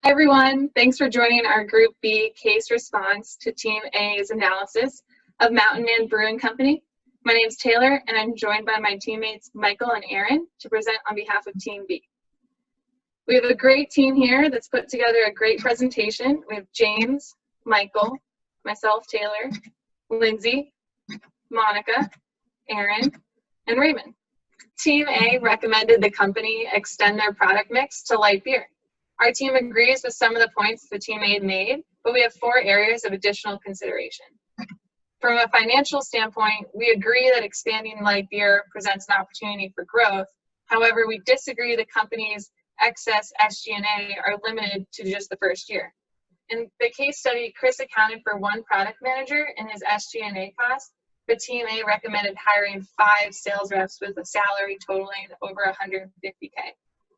Hi everyone, thanks for joining our Group B case response to Team A's analysis of Mountain Man Brewing Company. My name is Taylor and I'm joined by my teammates Michael and Aaron to present on behalf of Team B. We have a great team here that's put together a great presentation. We have James, Michael, myself, Taylor, Lindsay, Monica, Aaron, and Raymond. Team A recommended the company extend their product mix to light beer. Our team agrees with some of the points the team A made, but we have 4 areas of additional consideration. From a financial standpoint, we agree that expanding light beer presents an opportunity for growth. However, we disagree the company's excess SG&A are limited to just the first year. In the case study, Chris accounted for 1 product manager in his SG&A costs, but Team A recommended hiring 5 sales reps with a salary totaling over $150K.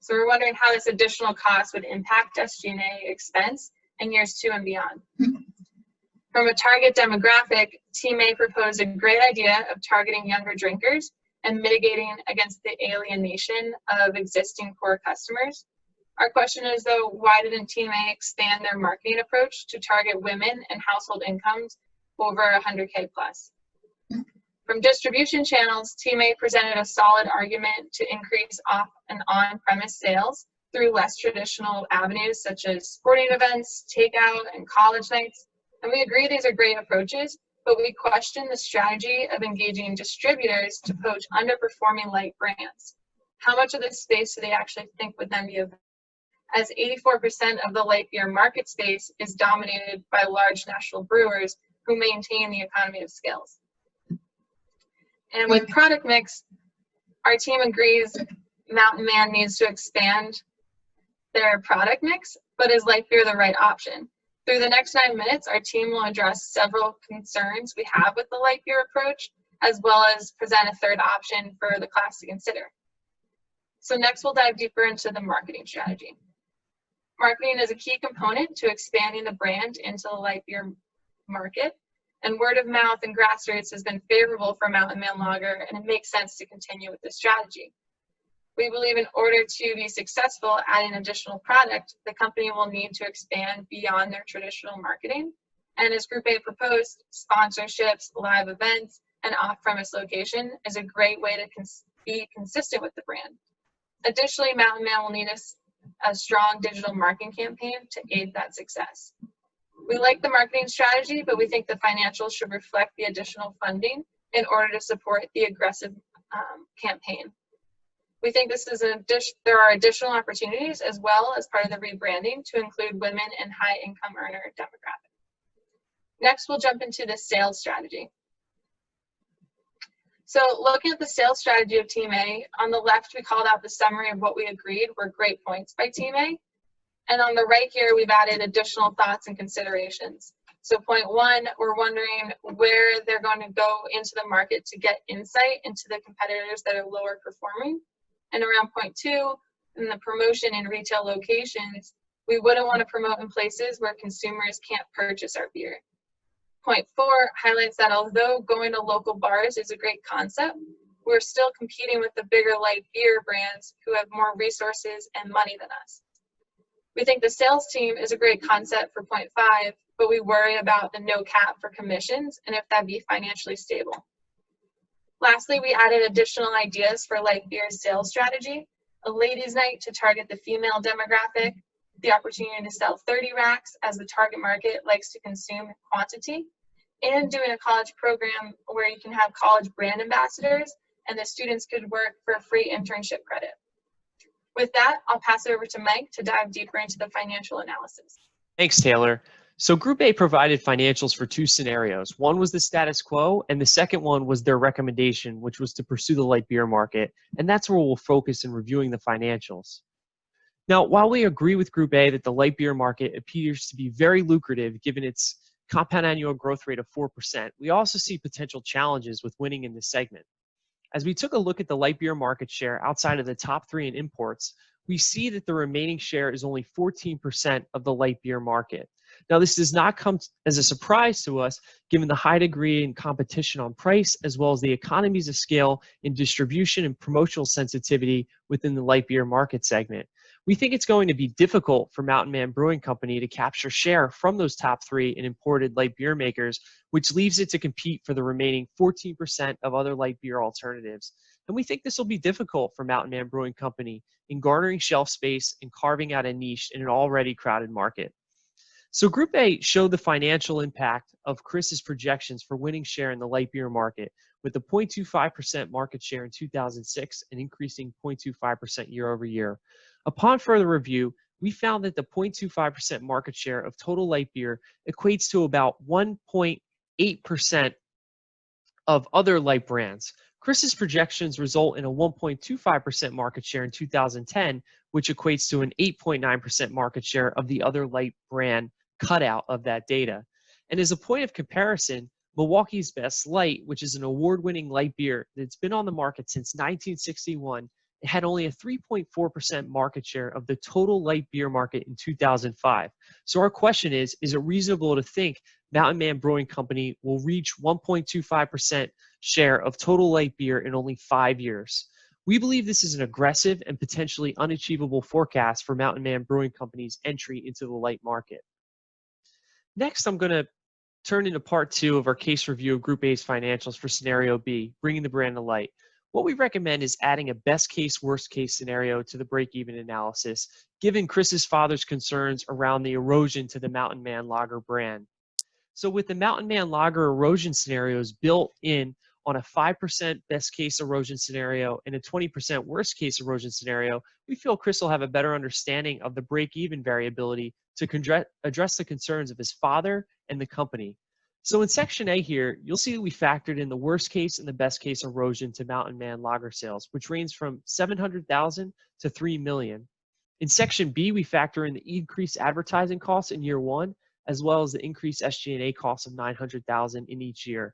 So we're wondering how this additional cost would impact SG&A expense in years 2 and beyond. From a target demographic, Team A proposed a great idea of targeting younger drinkers and mitigating against the alienation of existing core customers. Our question is though, why didn't Team A expand their marketing approach to target women and household incomes over 100K plus? From distribution channels, Team A presented a solid argument to increase off and on-premise sales through less traditional avenues such as sporting events, takeout, and college nights. And we agree these are great approaches, but we question the strategy of engaging distributors to poach underperforming light brands. How much of this space do they actually think would then be available? As 84% of the light beer market space is dominated by large national brewers who maintain the economy of scale. And with product mix, our team agrees Mountain Man needs to expand their product mix, but is light beer the right option? Through the next 9 minutes, our team will address several concerns we have with the light beer approach, as well as present a third option for the class to consider. So next, we'll dive deeper into the marketing strategy. Marketing is a key component to expanding the brand into the light beer market, and word of mouth and grassroots has been favorable for Mountain Man Lager, and it makes sense to continue with this strategy. We believe in order to be successful adding additional product, the company will need to expand beyond their traditional marketing. And as Group A proposed, sponsorships, live events, and off-premise location is a great way to be consistent with the brand. Additionally, Mountain Man will need a strong digital marketing campaign to aid that success. We like the marketing strategy, but we think the financials should reflect the additional funding in order to support the aggressive campaign. We think there are additional opportunities as well as part of the rebranding to include women and high income earner demographic. Next, we'll jump into the sales strategy. So looking at the sales strategy of Team A, on the left, we called out the summary of what we agreed were great points by Team A. And on the right here, we've added additional thoughts and considerations. So point 1, we're wondering where they're going to go into the market to get insight into the competitors that are lower performing. And around point 2, in the promotion in retail locations, we wouldn't want to promote in places where consumers can't purchase our beer. Point 4 highlights that although going to local bars is a great concept, we're still competing with the bigger light beer brands who have more resources and money than us. We think the sales team is a great concept for point 5, but we worry about the no cap for commissions and if that'd be financially stable. Lastly, we added additional ideas for light beer sales strategy, a ladies' night to target the female demographic, the opportunity to sell 30 racks as the target market likes to consume in quantity, and doing a college program where you can have college brand ambassadors and the students could work for a free internship credit. With that, I'll pass it over to Mike to dive deeper into the financial analysis. Thanks, Taylor. So Group A provided financials for 2 scenarios. One was the status quo, and the second one was their recommendation, which was to pursue the light beer market. And that's where we'll focus in reviewing the financials. Now, while we agree with Group A that the light beer market appears to be very lucrative given its compound annual growth rate of 4%, we also see potential challenges with winning in this segment. As we took a look at the light beer market share outside of the top 3 in imports, we see that the remaining share is only 14% of the light beer market. Now, this does not come as a surprise to us, given the high degree in competition on price, as well as the economies of scale in distribution and promotional sensitivity within the light beer market segment. We think it's going to be difficult for Mountain Man Brewing Company to capture share from those top three and imported light beer makers, which leaves it to compete for the remaining 14% of other light beer alternatives. And we think this will be difficult for Mountain Man Brewing Company in garnering shelf space and carving out a niche in an already crowded market. So Group A showed the financial impact of Chris's projections for winning share in the light beer market, with the 0.25% market share in 2006 and increasing 0.25% year over year. Upon further review, we found that the 0.25% market share of total light beer equates to about 1.8% of other light brands. Chris's projections result in a 1.25% market share in 2010, which equates to an 8.9% market share of the other light brand cutout of that data. And as a point of comparison, Milwaukee's Best Light, which is an award-winning light beer that's been on the market since 1961, it had only a 3.4% market share of the total light beer market in 2005. So our question is it reasonable to think Mountain Man Brewing Company will reach 1.25% share of total light beer in only 5 years? We believe this is an aggressive and potentially unachievable forecast for Mountain Man Brewing Company's entry into the light market. Next, I'm going to turn into part 2 of our case review of Group A's financials for Scenario B, bringing the brand to light. What we recommend is adding a best case, worst case scenario to the break-even analysis, given Chris's father's concerns around the erosion to the Mountain Man Lager brand. So with the Mountain Man Lager erosion scenarios built in on a 5% best case erosion scenario and a 20% worst case erosion scenario, we feel Chris will have a better understanding of the break-even variability to address the concerns of his father and the company. So in section A here, you'll see that we factored in the worst case and the best case erosion to Mountain Man Lager sales, which range from 700,000 to 3 million. In section B, we factor in the increased advertising costs in year 1, as well as the increased SG&A costs of 900,000 in each year.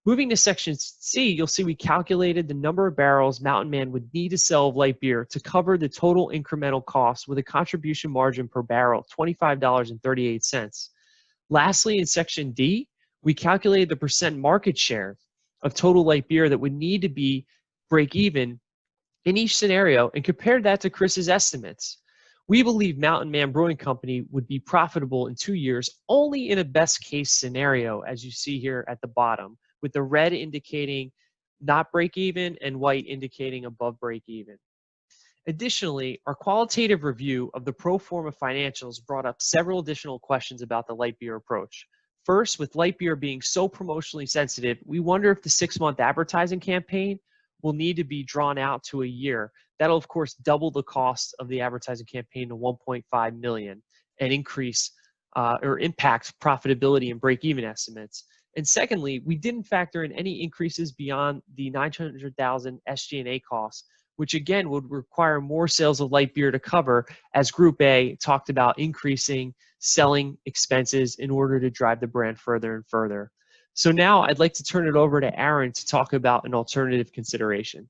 Moving to section C, you'll see we calculated the number of barrels Mountain Man would need to sell of light beer to cover the total incremental cost with a contribution margin per barrel, $25.38. Lastly, in section D, we calculated the percent market share of total light beer that would need to be break even in each scenario and compared that to Chris's estimates. We believe Mountain Man Brewing Company would be profitable in 2 years only in a best case scenario, as you see here at the bottom, with the red indicating not break even and white indicating above break even. Additionally, our qualitative review of the pro forma financials brought up several additional questions about the light beer approach. First, with light beer being so promotionally sensitive, we wonder if the 6-month advertising campaign will need to be drawn out to a year. That'll, of course, double the cost of the advertising campaign to $1.5 million and increase or impact profitability and break-even estimates. And secondly, we didn't factor in any increases beyond the 900,000 SG&A costs, which again would require more sales of light beer to cover, as Group A talked about increasing selling expenses in order to drive the brand further and further. So now I'd like to turn it over to Aaron to talk about an alternative consideration.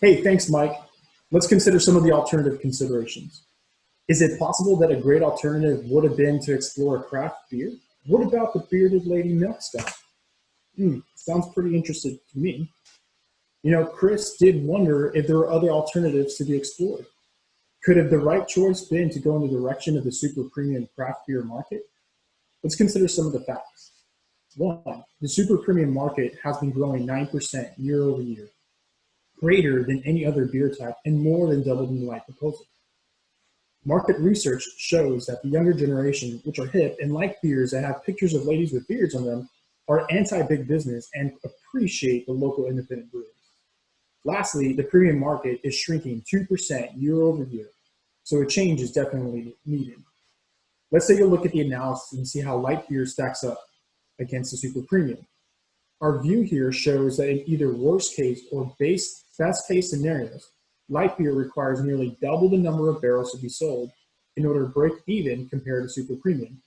Hey, thanks, Mike. Let's consider some of the alternative considerations. Is it possible that a great alternative would have been to explore craft beer? What about the bearded lady milk stout? Sounds pretty interesting to me. You know, Chris did wonder if there were other alternatives to be explored. Could have the right choice been to go in the direction of the super premium craft beer market? Let's consider some of the facts. 1, the super premium market has been growing 9% year over year, greater than any other beer type and more than double in the light proposal. Market research shows that the younger generation, which are hip and like beers that have pictures of ladies with beards on them, are anti-big business and appreciate the local independent brewers. Lastly, the premium market is shrinking 2% year over year, so a change is definitely needed. Let's take a look at the analysis and see how light beer stacks up against the super premium. Our view here shows that in either worst case or best case scenarios, light beer requires nearly double the number of barrels to be sold in order to break even compared to super premium.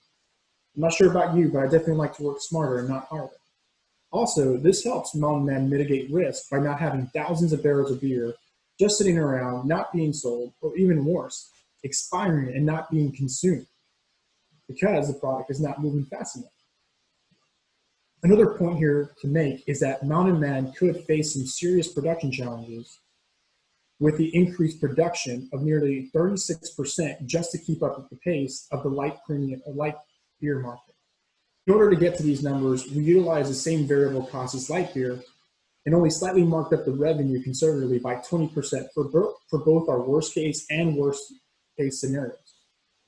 I'm not sure about you, but I definitely like to work smarter and not harder. Also, this helps Mountain Man mitigate risk by not having thousands of barrels of beer just sitting around, not being sold, or even worse, expiring and not being consumed because the product is not moving fast enough. Another point here to make is that Mountain Man could face some serious production challenges with the increased production of nearly 36% just to keep up with the pace of the light beer market. In order to get to these numbers, we utilize the same variable cost as light beer and only slightly marked up the revenue conservatively by 20% for both our worst case and worst case scenarios.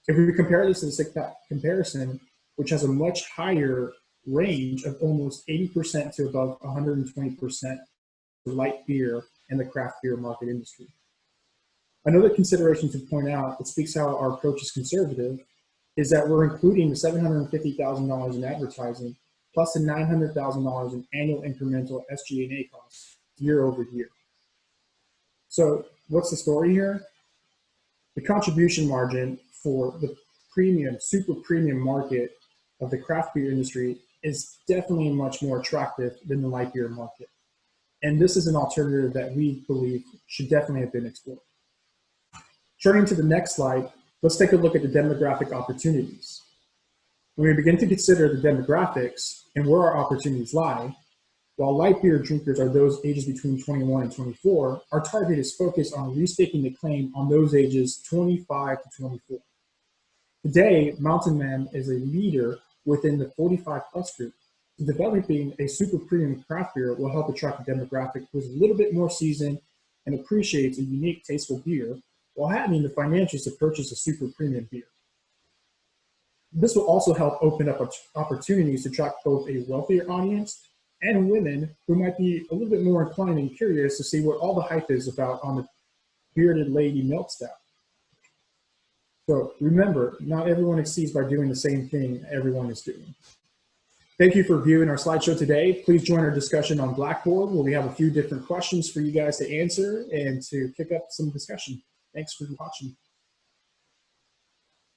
If we compare this to the SICPAC comparison, which has a much higher range of almost 80% to above 120% for light beer and the craft beer market industry. Another consideration to point out that speaks how our approach is conservative is that we're including the $750,000 in advertising plus the $900,000 in annual incremental SG&A costs year over year. So what's the story here? The contribution margin for the premium, super premium market of the craft beer industry is definitely much more attractive than the light beer market. And this is an alternative that we believe should definitely have been explored. Turning to the next slide, let's take a look at the demographic opportunities. When we begin to consider the demographics and where our opportunities lie, while light beer drinkers are those ages between 21 and 24, our target is focused on restaking the claim on those ages 25 to 24. Today, Mountain Man is a leader within the 45 plus group. Developing a super premium craft beer will help attract a demographic who is a little bit more seasoned and appreciates a unique, tasteful beer while having the financials to purchase a super premium beer. This will also help open up opportunities to attract both a wealthier audience and women who might be a little bit more inclined and curious to see what all the hype is about on the bearded lady milk stout. So remember, not everyone exceeds by doing the same thing everyone is doing. Thank you for viewing our slideshow today. Please join our discussion on Blackboard where we have a few different questions for you guys to answer and to kick up some discussion. Thanks for watching.